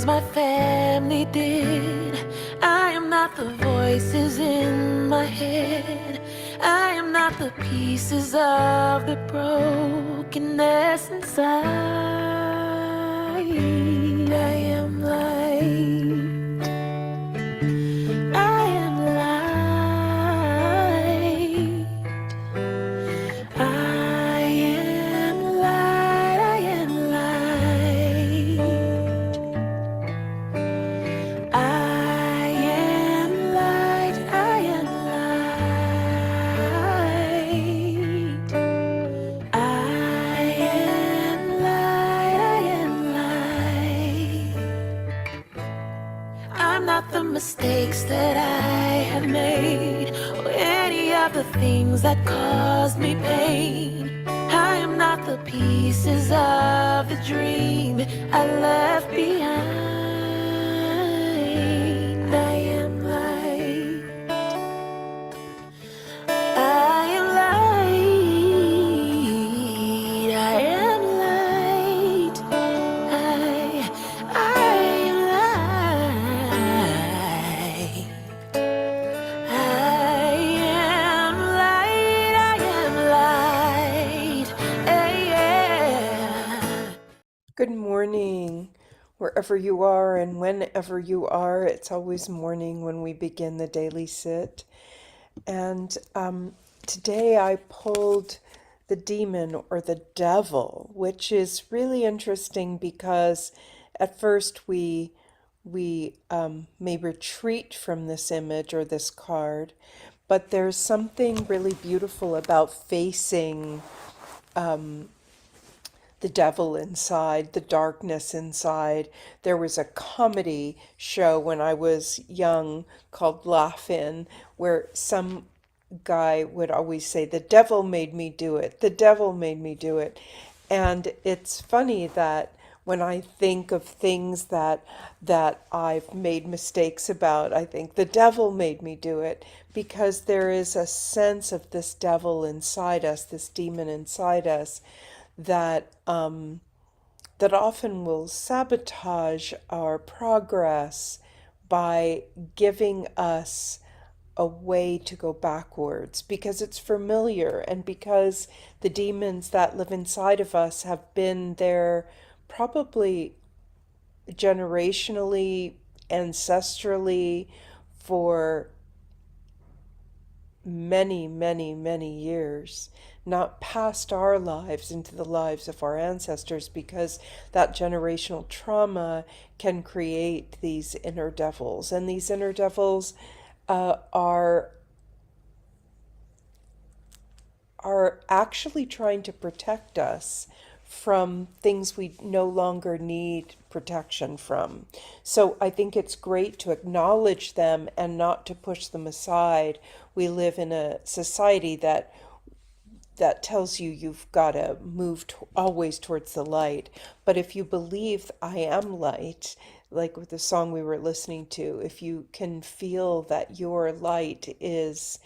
things my family did. I am not the voices in my head. I am not the pieces of the brokenness inside. I am light. I am light. I am light. I am light. I am light. I am light. I am light. I am light. I'm not the mistakes that I have made, or any of the things that caused me pain. I am not the pieces of the dream I left behind. I am light. I am light. I am light. I am light. I am light. I am light. Yeah. Good morning, wherever you are and whenever you are. It's always morning when we begin the daily sit. And today I pulled the demon or the devil, which is really interesting because at first we may retreat from this image or this card, but there's something really beautiful about facing the devil inside, the darkness inside. There was a comedy show when I was young called Laugh-In, where some guy would always say, "The devil made me do it. The devil made me do it." And it's funny that when I think of things that I've made mistakes about, I think the devil made me do it, because there is a sense of this devil inside us, this demon inside us, that that often will sabotage our progress by giving us a way to go backwards, because it's familiar and because the demons that live inside of us have been there probably generationally, ancestrally, for many, many, many years, not past our lives into the lives of our ancestors, because that generational trauma can create these inner devils. And these inner devils are actually trying to protect us from things we no longer need protection from. So I think it's great to acknowledge them and not to push them aside. We live in a society that tells you you've got to move always towards the light. But if you believe I am light, like with the song we were listening to, if you can feel that your light is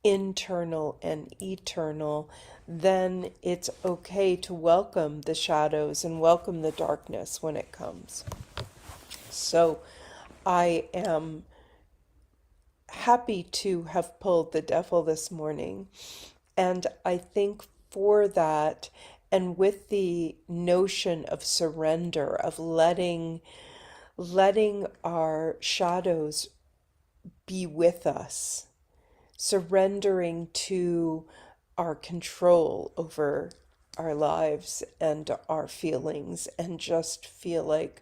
internal and eternal, then it's okay to welcome the shadows and welcome the darkness when it comes. So I am happy to have pulled the devil this morning. And I think for that, and with the notion of surrender, of letting our shadows be with us, surrendering to our control over our lives and our feelings, and just feel like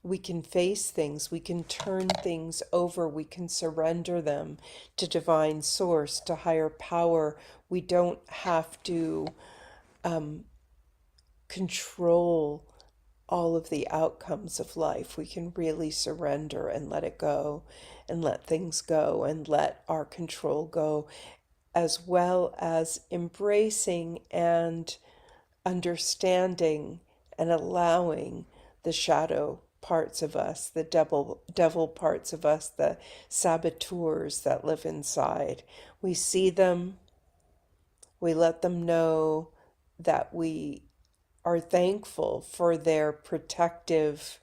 we can face things, we can turn things over, we can surrender them to divine source, to higher power. We don't have to control all of the outcomes of life. We can really surrender and let it go, and let things go, and let our control go, as well as embracing and understanding and allowing the shadow parts of us, the devil parts of us, the saboteurs that live inside. We see them, we let them know that we are thankful for their protective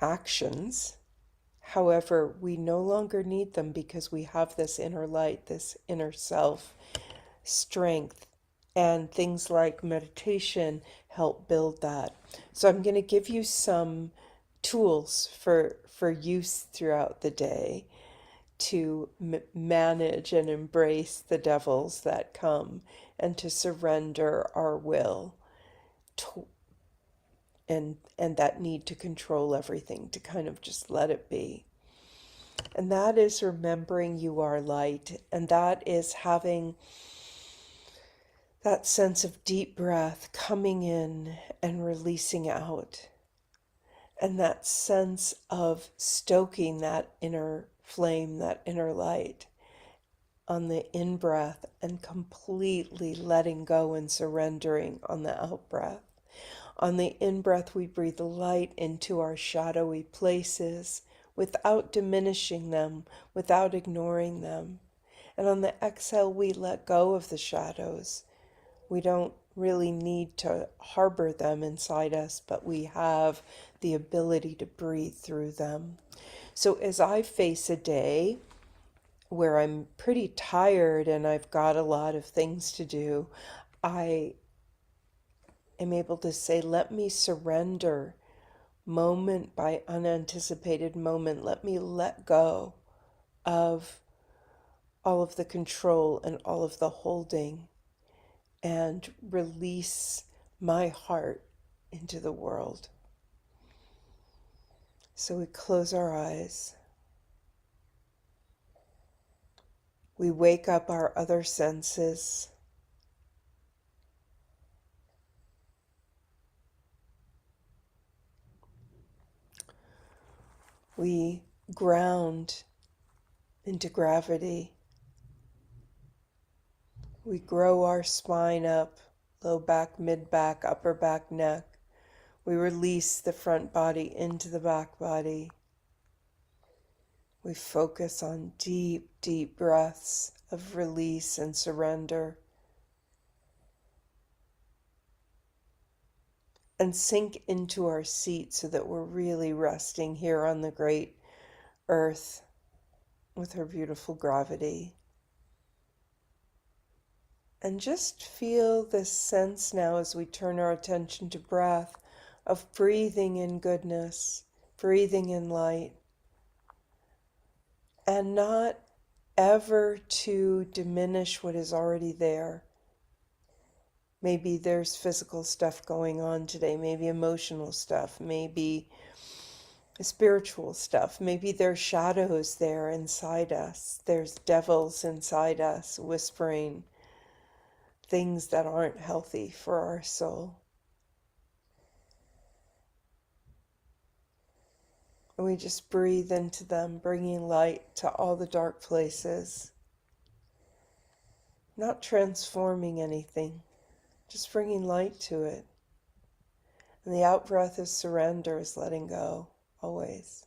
actions. However, we no longer need them because we have this inner light, this inner self strength, and things like meditation help build that. So I'm going to give you some tools for use throughout the day to manage and embrace the devils that come and to surrender our will to, and that need to control everything, to kind of just let it be. And that is remembering you are light, and that is having that sense of deep breath coming in and releasing out, and that sense of stoking that inner flame, that inner light on the in breath, and completely letting go and surrendering on the out breath. On the in breath, we breathe light into our shadowy places without diminishing them, without ignoring them. And on the exhale, we let go of the shadows. We don't really need to harbor them inside us, but we have the ability to breathe through them. So as I face a day where I'm pretty tired and I've got a lot of things to do, I am able to say, let me surrender moment by unanticipated moment. Let me let go of all of the control and all of the holding and release my heart into the world. So we close our eyes. We wake up our other senses. We ground into gravity. We grow our spine up, low back, mid back, upper back, neck. We release the front body into the back body. We focus on deep, deep breaths of release and surrender. And sink into our seat so that we're really resting here on the great earth with her beautiful gravity. And just feel this sense now as we turn our attention to breath of breathing in goodness, breathing in light, and not ever to diminish what is already there. Maybe there's physical stuff going on today, maybe emotional stuff, maybe spiritual stuff, maybe there's shadows there inside us, there's devils inside us whispering things that aren't healthy for our soul. And we just breathe into them, bringing light to all the dark places, not transforming anything, just bringing light to it. And the out breath is surrender, is letting go, always.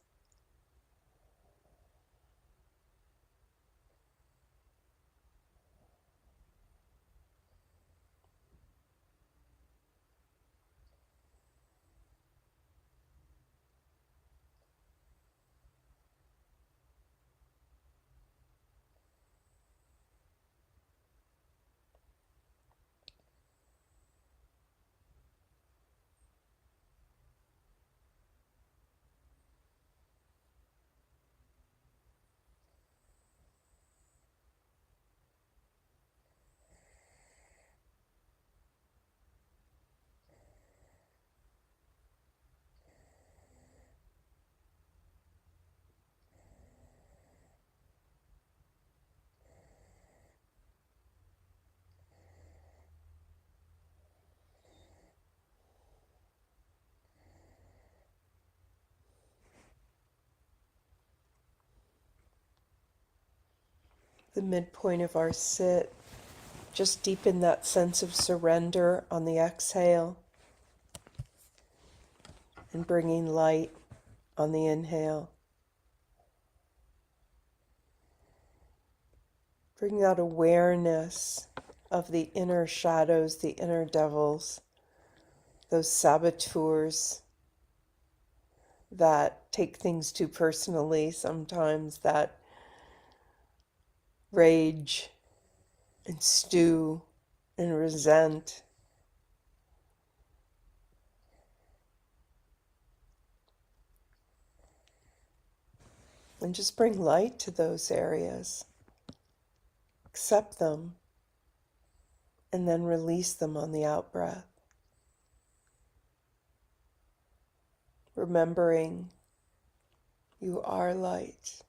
The midpoint of our sit, just deepen that sense of surrender on the exhale and bringing light on the inhale. Bring that awareness of the inner shadows, the inner devils, those saboteurs that take things too personally sometimes, that rage and stew and resent. And just bring light to those areas. Accept them and then release them on the out breath. Remembering you are light.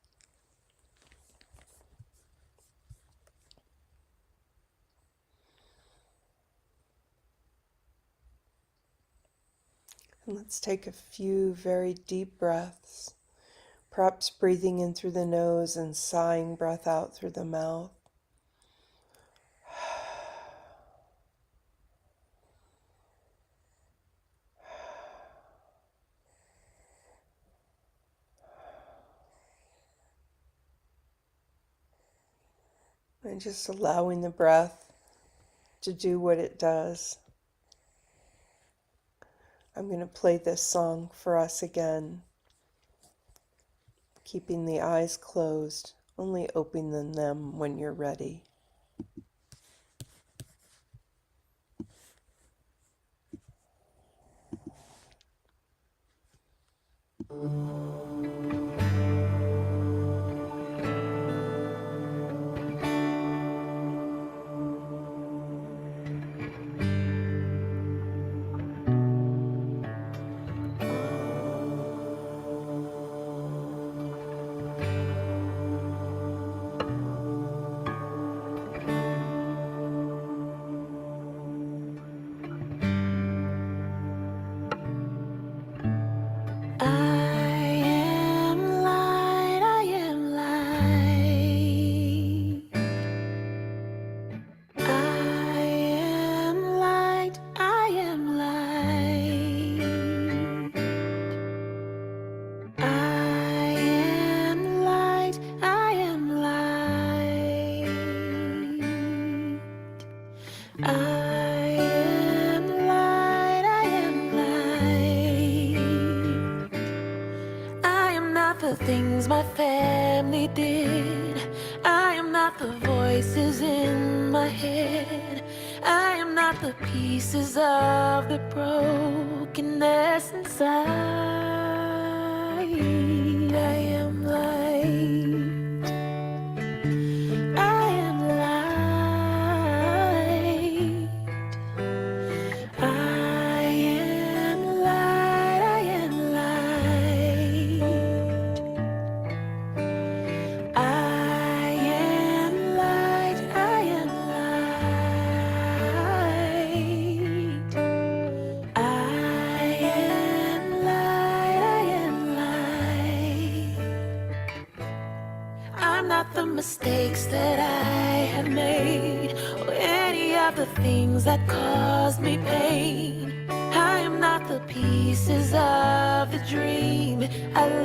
And let's take a few very deep breaths, perhaps breathing in through the nose and sighing breath out through the mouth. And just allowing the breath to do what it does. I'm going to play this song for us again, keeping the eyes closed, only opening them when you're ready. The things my family did. I am not the voices in my head. I am not the pieces of the brokenness inside. I am light. I am light. I am light. I am light. I am light, I am light. I am light, I am light. I'm not the mistakes that I have made, or any of the things that caused me pain. I am not the pieces of the dream I love.